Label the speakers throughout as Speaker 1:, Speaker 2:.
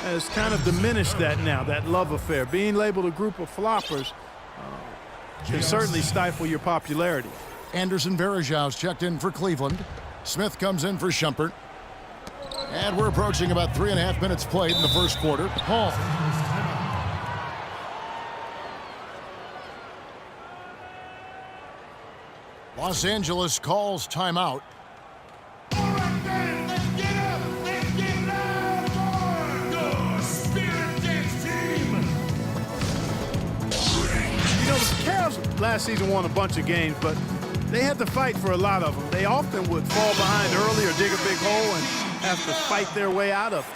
Speaker 1: has kind of diminished that now, that love affair. Being labeled a group of floppers can certainly stifle your popularity.
Speaker 2: Anderson Varejau's checked in for Cleveland. Smith comes in for Shumpert. And we're approaching about 3.5 minutes played in the first quarter. Hall. Los Angeles calls timeout.
Speaker 1: The Cavs last season won a bunch of games, but they had to fight for a lot of them. They often would fall behind early or dig a big hole and have to fight their way out of it.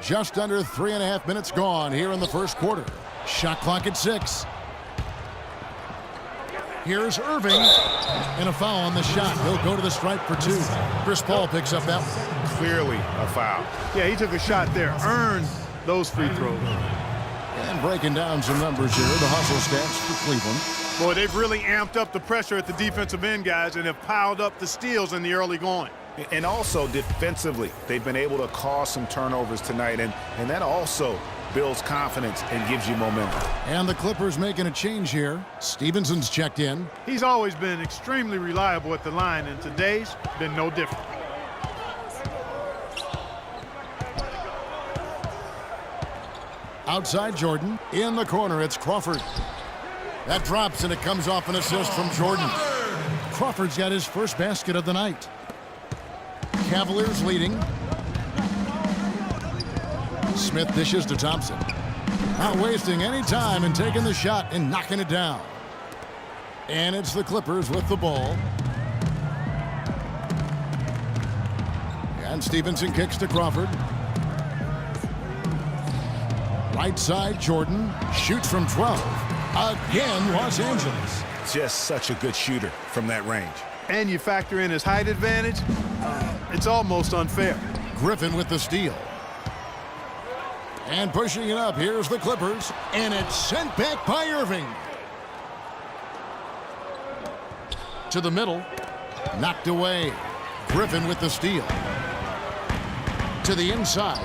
Speaker 2: Just under 3.5 minutes gone here in the first quarter. Shot clock at 6. Here's Irving, and a foul on the shot. He'll go to the stripe for 2. Chris Paul picks up that one.
Speaker 3: Clearly a foul.
Speaker 1: Yeah, he took a shot there, earned those free throws.
Speaker 2: And breaking down some numbers here, the hustle stats for Cleveland.
Speaker 1: Boy, they've really amped up the pressure at the defensive end, guys, and have piled up the steals in the early going.
Speaker 3: And also defensively, they've been able to cause some turnovers tonight, and that also builds confidence and gives you momentum.
Speaker 2: And the Clippers making a change here. Stevenson's checked in.
Speaker 1: He's always been extremely reliable at the line, and today's been no different.
Speaker 2: Outside Jordan. In the corner, it's Crawford. That drops, and it comes off an assist from Jordan. Crawford's got his first basket of the night. Cavaliers leading. Smith dishes to Thompson. Not wasting any time and taking the shot and knocking it down. And it's the Clippers with the ball. And Stevenson kicks to Crawford. Right side, Jordan shoots from 12. Again, Los Angeles.
Speaker 3: Just such a good shooter from that range.
Speaker 1: And you factor in his height advantage, it's almost unfair.
Speaker 2: Griffin with the steal. And pushing it up, here's the Clippers. And it's sent back by Irving. To the middle. Knocked away. Griffin with the steal. To the inside.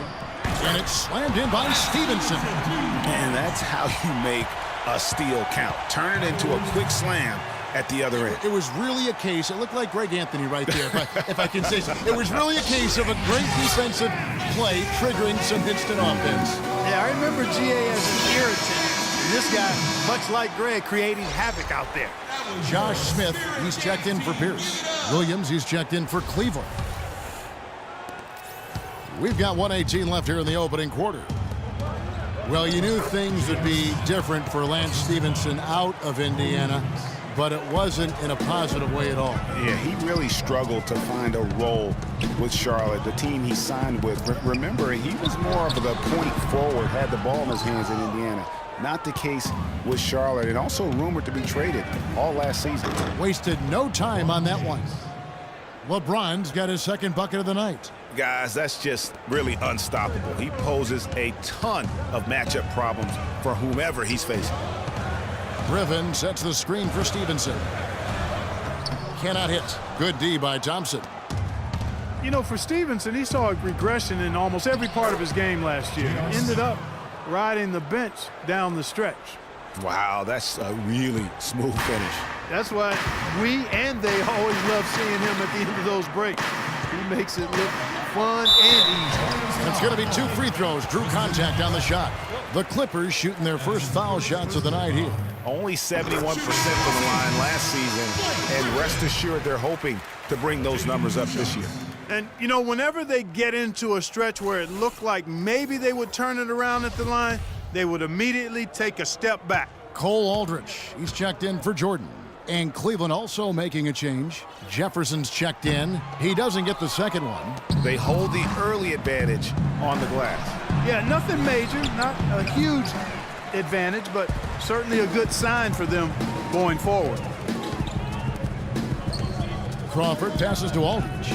Speaker 2: And it's slammed in by Stevenson.
Speaker 3: And that's how you make a steal count. Turn it into a quick slam at the other end.
Speaker 2: It was really a case, it looked like Greg Anthony right there, if I can say so. It was really a case of a great defensive play triggering some instant offense.
Speaker 1: Yeah, I remember GA as an irritant. And this guy, much like Greg, creating havoc out there.
Speaker 2: Josh Smith, he's checked in for Pierce. Williams, he's checked in for Cleveland. We've got 1:18 left here in the opening quarter. Well, you knew things would be different for Lance Stevenson out of Indiana, but it wasn't in a positive way at all.
Speaker 3: Yeah, he really struggled to find a role with Charlotte, the team he signed with. Remember, he was more of the point forward, had the ball in his hands in Indiana. Not the case with Charlotte, and also rumored to be traded all last season.
Speaker 2: Wasted no time on that one. LeBron's got his second bucket of the night.
Speaker 3: Guys, that's just really unstoppable. He poses a ton of matchup problems for whomever he's facing.
Speaker 2: Griffin sets the screen for Stevenson. Cannot hit. Good D by Thompson.
Speaker 1: You know, for Stevenson, he saw a regression in almost every part of his game last year. He ended up riding the bench down the stretch.
Speaker 3: Wow, that's a really smooth finish.
Speaker 1: That's why we and they always love seeing him at the end of those breaks. He makes it look fun and easy.
Speaker 2: It's going to be 2 free throws. Drew contact on the shot. The Clippers shooting their first foul shots of the night here.
Speaker 3: Only 71% from the line last season, and rest assured they're hoping to bring those numbers up this year.
Speaker 1: And, you know, whenever they get into a stretch where it looked like maybe they would turn it around at the line, they would immediately take a step back.
Speaker 2: Cole Aldrich, he's checked in for Jordan. And Cleveland also making a change. Jefferson's checked in. He doesn't get the second one.
Speaker 3: They hold the early advantage on the glass.
Speaker 1: Yeah, nothing major, not a huge advantage, but certainly a good sign for them going forward.
Speaker 2: Crawford passes to Aldrich.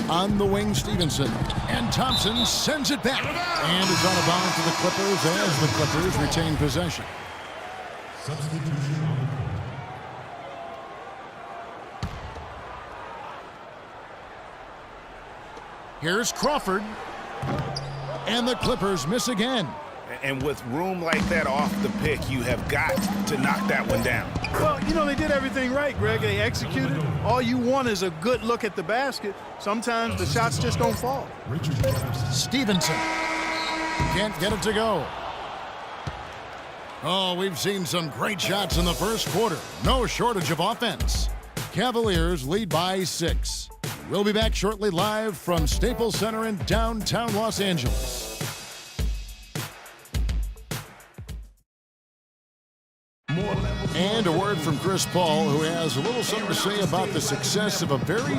Speaker 2: On the wing, Stevenson. And Thompson sends it back. And it's out of bounds to the Clippers as the Clippers retain possession. Here's Crawford. And the Clippers miss again.
Speaker 3: And with room like that off the pick, you have got to knock that one down.
Speaker 1: Well, you know, they did everything right, Greg. They executed. All you want is a good look at the basket. Sometimes the shots just don't fall.
Speaker 2: Stevenson can't get it to go. Oh, we've seen some great shots in the first quarter. No shortage of offense. Cavaliers lead by 6. We'll be back shortly live from Staples Center in downtown Los Angeles. And a word from Chris Paul, who has a little something to say about the success of a very...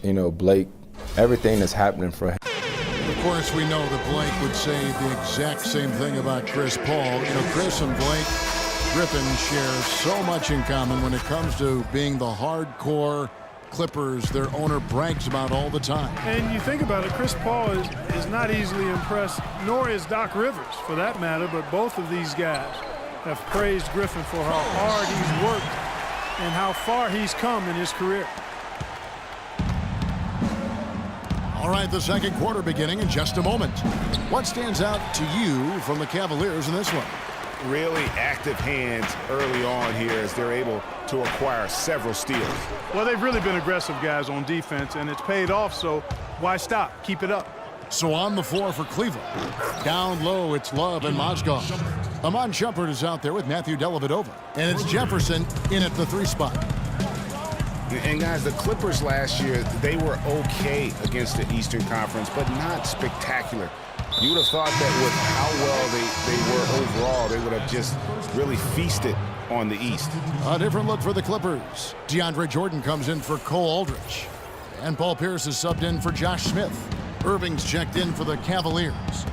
Speaker 4: You know, Blake, everything that's happening for him.
Speaker 2: Of course, we know that Blake would say the exact same thing about Chris Paul. You know, Chris and Blake Griffin share so much in common when it comes to being the hardcore Clippers their owner brags about all the time.
Speaker 1: And you think about it, Chris Paul is not easily impressed, nor is Doc Rivers, for that matter, but both of these guys have praised Griffin for how hard he's worked and how far he's come in his career.
Speaker 2: All right, the second quarter beginning in just a moment. What stands out to you from the Cavaliers in this one?
Speaker 3: Really active hands early on here as they're able to acquire several steals.
Speaker 1: Well, they've really been aggressive guys on defense, and it's paid off, so why stop? Keep it up.
Speaker 2: So on the floor for Cleveland. Down low, it's Love and Mozgov. Iman Shumpert is out there with Matthew Dellavedova. And it's Jefferson in at the 3 spot.
Speaker 3: And guys, the Clippers last year, they were okay against the Eastern Conference, but not spectacular. You would have thought that with how well they were overall, they would have just really feasted on the East.
Speaker 2: A different look for the Clippers. DeAndre Jordan comes in for Cole Aldrich. And Paul Pierce is subbed in for Josh Smith. Irving's checked in for the Cavaliers.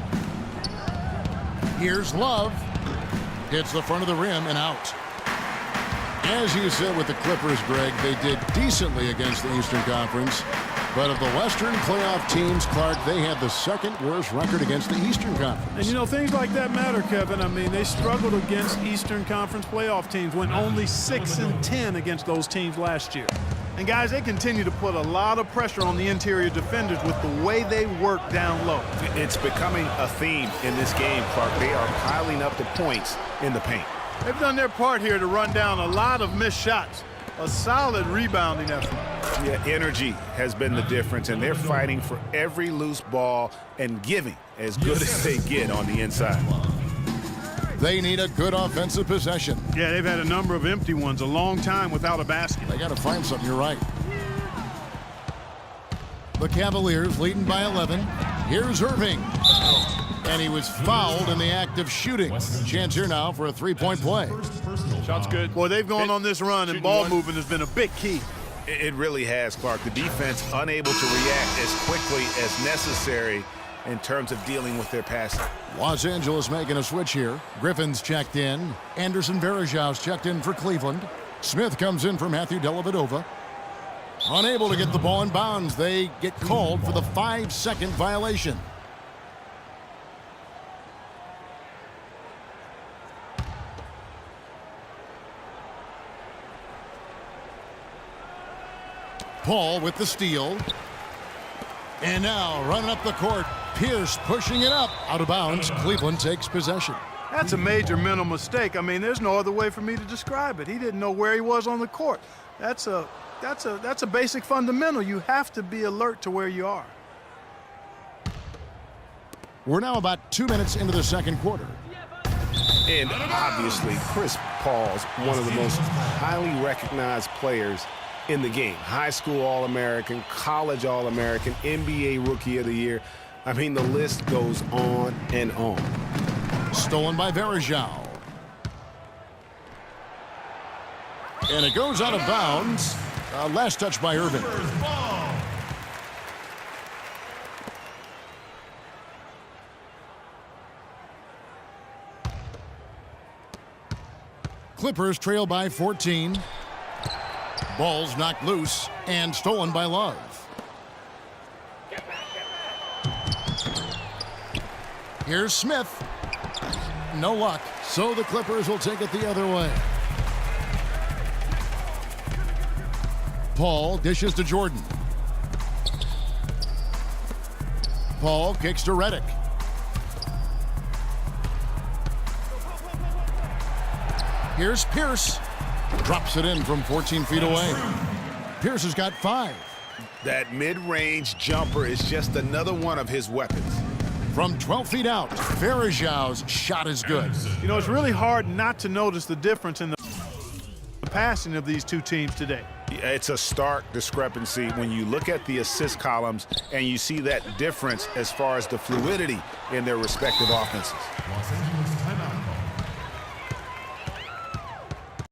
Speaker 2: Here's Love. Hits the front of the rim and out. As you said with the Clippers, Greg, they did decently against the Eastern Conference. But of the Western playoff teams, Clark, they had the second worst record against the Eastern Conference.
Speaker 1: And, you know, things like that matter, Kevin. I mean, they struggled against Eastern Conference playoff teams, went only 6-10 against those teams last year. And, guys, they continue to put a lot of pressure on the interior defenders with the way they work down low.
Speaker 3: It's becoming a theme in this game, Clark. They are piling up the points in the paint.
Speaker 1: They've done their part here to run down a lot of missed shots. A solid rebounding effort.
Speaker 3: Yeah, energy has been the difference, and they're fighting for every loose ball and giving as good as they get on the inside.
Speaker 2: They need a good offensive possession.
Speaker 1: Yeah, they've had a number of empty ones, a long time without a basket.
Speaker 2: They got to find something, you're right. The Cavaliers leading by 11. Here's Irving. And he was fouled in the act of shooting. Chance here now for a 3-point play.
Speaker 1: Shot's good. Boy, they've gone on this run, and ball movement has been a big key.
Speaker 3: It really has, Clark. The defense unable to react as quickly as necessary in terms of dealing with their passing.
Speaker 2: Los Angeles making a switch here. Griffin's checked in. Anderson Varejau's checked in for Cleveland. Smith comes in for Matthew Dellavedova. Unable to get the ball in bounds. They get called for the 5-second violation. Paul with the steal. And now running up the court, Pierce pushing it up. Out of bounds, Cleveland takes possession.
Speaker 1: That's a major mental mistake. I mean, there's no other way for me to describe it. He didn't know where he was on the court. That's a basic fundamental. You have to be alert to where you are.
Speaker 2: We're now about 2 minutes into the second quarter.
Speaker 3: And obviously, Chris Paul's one of the most highly recognized players in the game. High school All-American, college All-American, NBA Rookie of the Year. I mean, the list goes on and on.
Speaker 2: Stolen by Varejao. And it goes out of bounds. Last touch by Irving. Clippers trail by 14. Ball's knocked loose and stolen by Love. Here's Smith. No luck. So the Clippers will take it the other way. Paul dishes to Jordan. Paul kicks to Redick. Here's Pierce. Drops it in from 14 feet away. Pierce has got 5.
Speaker 3: That mid-range jumper is just another one of his weapons.
Speaker 2: From 12 feet out, Varejão's shot is good.
Speaker 1: You know, it's really hard not to notice the difference in the passing of these two teams today.
Speaker 3: It's a stark discrepancy when you look at the assist columns and you see that difference as far as the fluidity in their respective offenses.